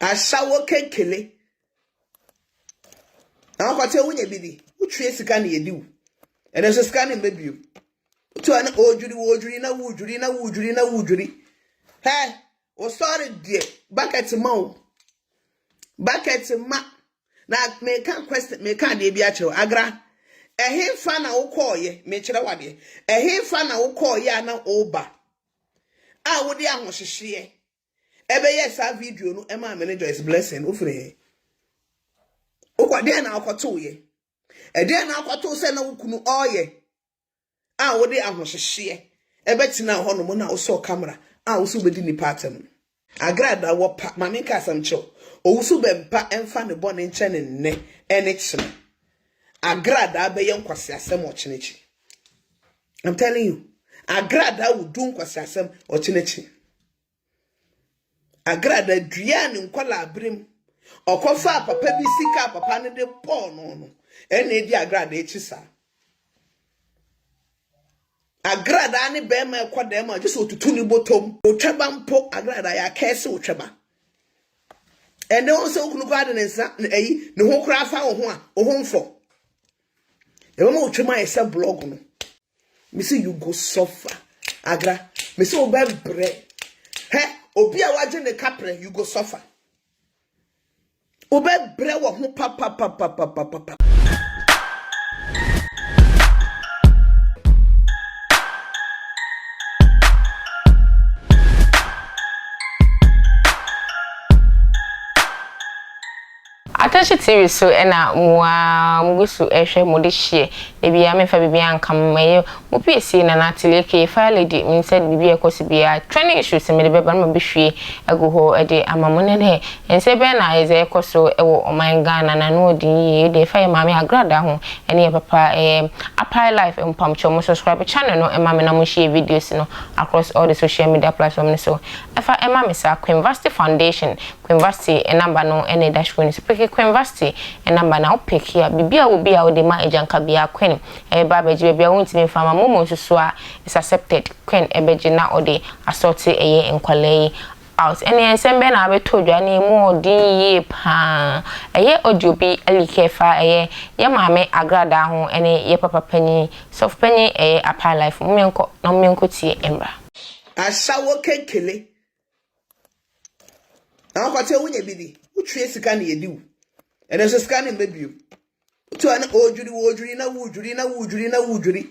Ashawo kenkele. Na kwate wunye bidi. Utwe sika na yedi. Ene so sika na mbebio. Utu ana ojuri na wujuri. Hey, o sorry dear. Bucket ma. Na me kan question me kan de bia kire agra. Ehemfa na wokoye me kire wade. Ehemfa na wokoye ana oba. A wode ahohyehyeye. Ebe yes a video no ema manager is blessing ofre. Okwade na akoto ye. Ede na akoto se na wukunu oye. A wode ahohyehyeye. Ebe tina ho no mo na wo so camera. A wo so bedi ni pattern. Agradaa wo pa Maame ka samcho. Owusu bempa emfa ne bone nche ne ene kire. Agradaa be ye nkwase asem o chinechi. I'm telling you. Agradaa wo du nkwase asem o chinechi. Agradaa dua ne nkwala abrim. Okofa papa bi sika papa ne de Paul no. Ene di agradaa echisa. Agradaa ne be ma ekoda ma just otutu ni botom. Otweba mpo agradaa ya kese otweba. Ene on se okunu kwade ne nsa eyi ne ho kura fa wo ho a wo ho mfo. E ma otwema ese blog no. Me say you go suffer. Agra, me say oba bre. He, obi a waje ne kapre you go suffer. Oba bre wo ho pa. Attention series so ena mugusu ehwe modihie ebia mefa bibia nkam maye mo PC na Léäked fire lady me said bibia kosi bia training issues me de beba no behwie ego ho ede amamone ne ense be na eze ekoso ewo oman Ghana na no odin ye de fa Maame Agradaa ho ene papa Apai Life mpamcho mo subscribe channel no emame na mo share videos no across all the social media platforms so efa emame sa University Foundation University number no ene dashboard so University and number now pick here bibia will be out the ma ejanka bia queen baba ji bibia wontimi fama momo so is accepted queen ebeji na ode assorti eye nkwale out ene ensembe na abeto dwane mu odin ye pa eye audio bi alike fa eye ye Maame Agradaa ho ene ye papa panyi soft panyi Apai Life menko tie embra Ashawo kenkele. Na kwate wunye bidi. Utwe sika na yedi. Ene so sika na mbebio. Utu ana ojuri na wujuri.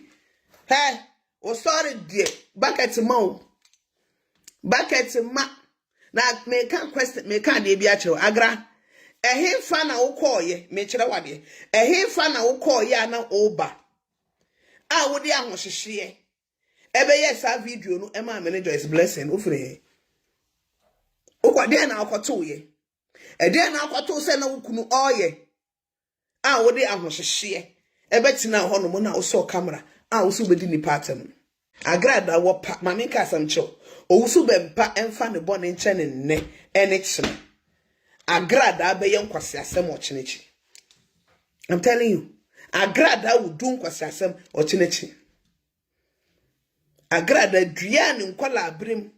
Hey, o sorry dear. Bucket ma. Na me kan question me kan de bia kire agra. Ehemfa na wokoye me kire wade. Ehemfa na wokoye ana oba. A wode ahohyehyeye. Ebe yes a video no ema manager is blessing ofre. Okwade na akoto ye. Ede na akoto se na wukunu oye. A wode ahohyehyeye. Ebe tina ho no mo na wo so camera. A wo so bedi ni pattern. Agradaa wo pa Maame ka samcho. Owusu bempa emfa ne bone nche ne ene kire. Agradaa be ye nkwase asem o chinechi. I'm telling you. Agradaa wo du nkwase asem o chinechi. Agradaa dua ne nkwala abrim.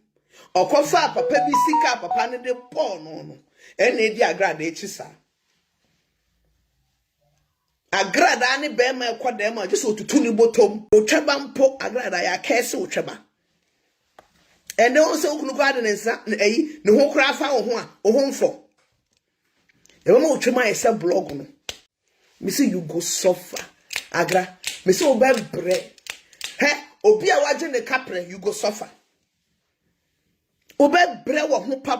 Okofa papa bi sika papa ne de Paul no. Ene di Agradaa echisa. Agradaa ne be ma ekoda ma just otutu ni botom. Otweba mpo Agradaa ya kese otweba. Ene on se okunu kwade ne nsa eyi ne ho kura fa wo ho a wo ho mfo. E ma otwema ese blog no. Me say you go suffer. Agra, me say oba bre. He, obi a waje ne kapre you go suffer. Oba bre wo ho pa.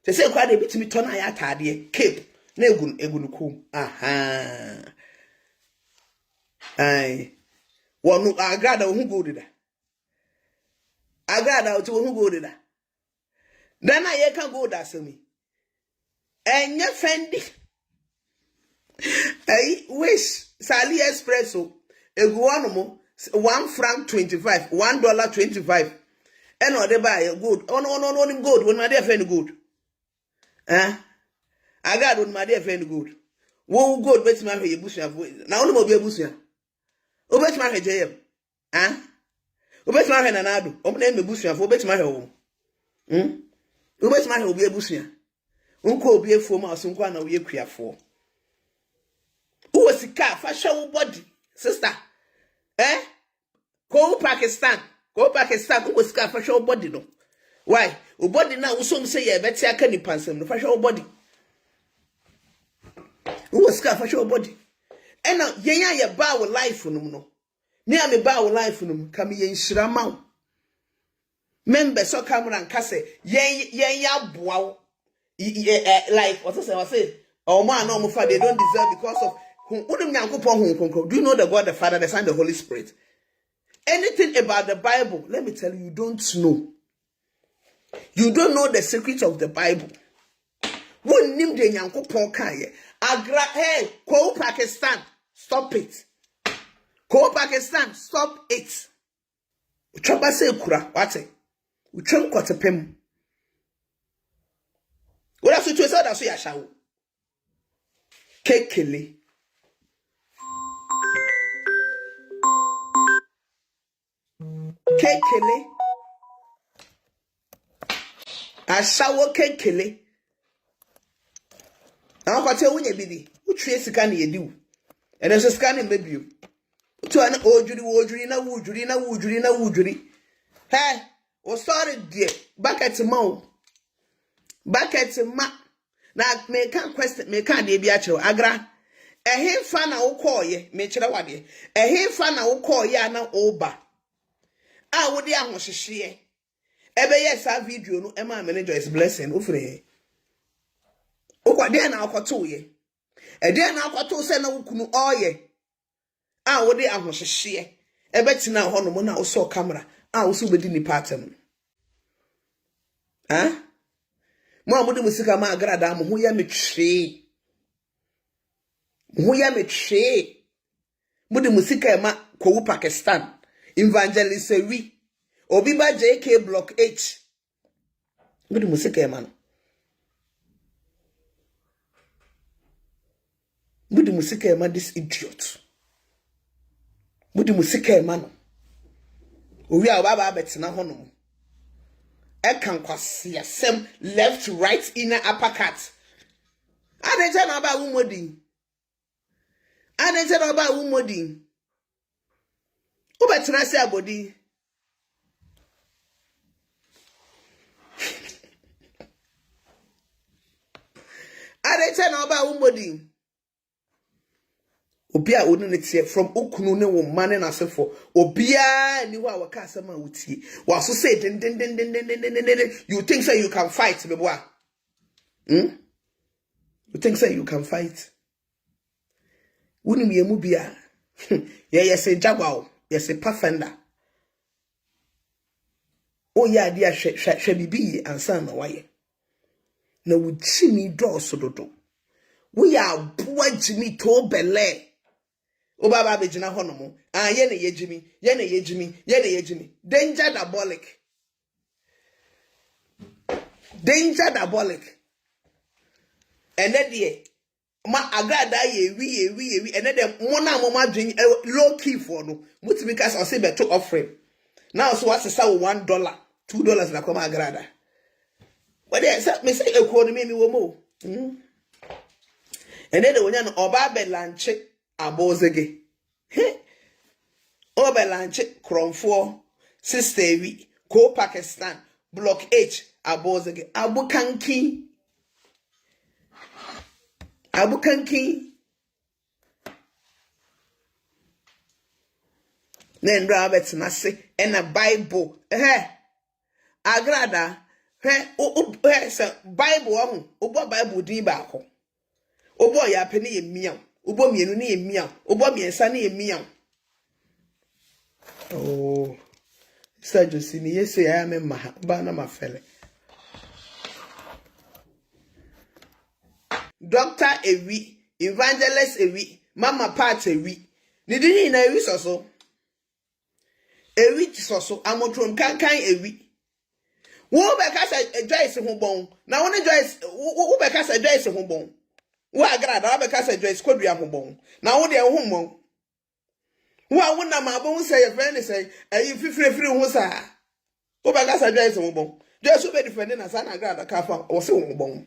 Se kwa de bitimi to na ya atade cape na egunu kum. Aha. Ai. Wonu Agradaa hu go dida. Agradaa to hu go dida. Then I can go that semi. Enye fendi. Hey, wish Sali Espresso eguanomo 1 franc 25, $1.25. Eno de buy good. Oh no good. When my dear friend good. I got when my dear friend good. Wo good bet my he busia. Na ono mo be busia. O bet my he JM. O bet my he nanado. O na me busia fo bet my he wo. O bet my he obi busia. unko obi efuo ma so nko na wo yekuafo wo sika fa hwe wo body sister go Pakistan wo sika fa hwe wo body no why wo body na wo so say ye beti aka ni pansem no fa hwe wo body wo sika fa hwe wo body ena yenya ye ba wo life no me am ba wo life no kam ye nhira ma wo member so camera and kase yen ya boa wo like what I say oh man no fa they don't deserve because of do you know the God the Father, the Son, the Holy Spirit? Anything about the Bible, let me tell you, you don't know. You don't know the secrets of the Bible. Won nim de nyankopon kan hey, go Pakistan, stop it. Go Pakistan, stop it. Uchaba say kura, wate. Uchem kwatepem. What else you say that so ya shawo? Kekele. Kekele. Ashawo kekele. Na kwate wunye bidi. Utwe sika na yedi wo. Ene so sika na mbebio. Utu ana ojuri na wujuri. Hey, o sorry dear. Bucket ma. Na me kan question me kan de bia kire agra. Ehemfa na wo koye me kire wade. Ehemfa na wo koye na oba. Ah, wo de ahohehye. Ebe yes a video no ema manager is blessing ofre. Okwade na akoto ye. Ede na akoto se na wukunu oye. Ah, wo de ahohehye. Ebe tina ho no mo na wo so camera. Ah, wo so bedi ni pattern. Ah? Mo amudi musika ma Agradaa mo ho ya metwe. Mo ya metwe. Mudi musika e ma ko Pakistan. Evangelist Ewi Obiba JK Block H. Mudi musika e ma no. Mudi musika e ma this idiot. Mudi musika e ma no. Owi a baba betina ho no. Ekan kwase asem left right inner uppercut. Adeje na ba wumodi. Adeje na ba wumodi. Ubetina se abodi. Adeje na ba wumodi. Obia onu ne tie from okunu ne wo mane na sefo obia ni ho a waka asema wutie waso say den you think say you can fight beboa you think say you can fight woni me mu bia ye say jaguar ye say pafender o ya dia hwe bibi ansa na waye na wuchi mi do sododo wo ya boa jimi to bele o baba be jina hono mo ye na yejimi danger diabolic ene de ma Agradaa ye wi ene de mo na mo madwen low key for no mutimi ka so say beto offering now so what say $1 $2 na come Agradaa but they say me say ekuo no me wo mo ene de wonya no oba be lanche abozege obelanche kronfo sister Ewi ko Pakistan block H abozege abukanki nen Robert na se ena Bible Agradaa o se Bible ho obo Bible din ba ko obo ya pe ne ye miam obo mienu ne ye miam obo miensa ne ye miam oh Sajo sini yese ya me ma ba na mafele Dr. Ewi Evangelist Ewi Mama Part Ewi ni dini na Ewi soso amotrom kankan Ewi wo be ka say Joyce ho bon na wo ne Joyce wo be ka say Joyce ho bon wo Agradaa wo be ka say Joyce kodua ho bon na wo de ho mon wo na ma bon say your friend say ayi fifiri ho sa wo be ka say Joyce ho bon Joyce be defend na sa na Agradaa ka fa wo se ho bon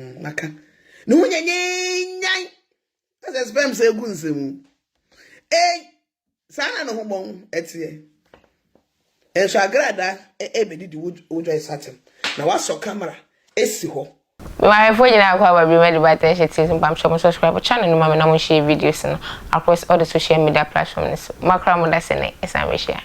Naka. No nyanyay. As spam say gunsem. Sana no hobon etie. Enso agrada bedi di wojo satem. Na waso camera esi ho. My phone na kwa ba bi me de attention to pam show subscribe channel no ma na mo share videos no across all the social media platforms. Makra mo da sene esa me share.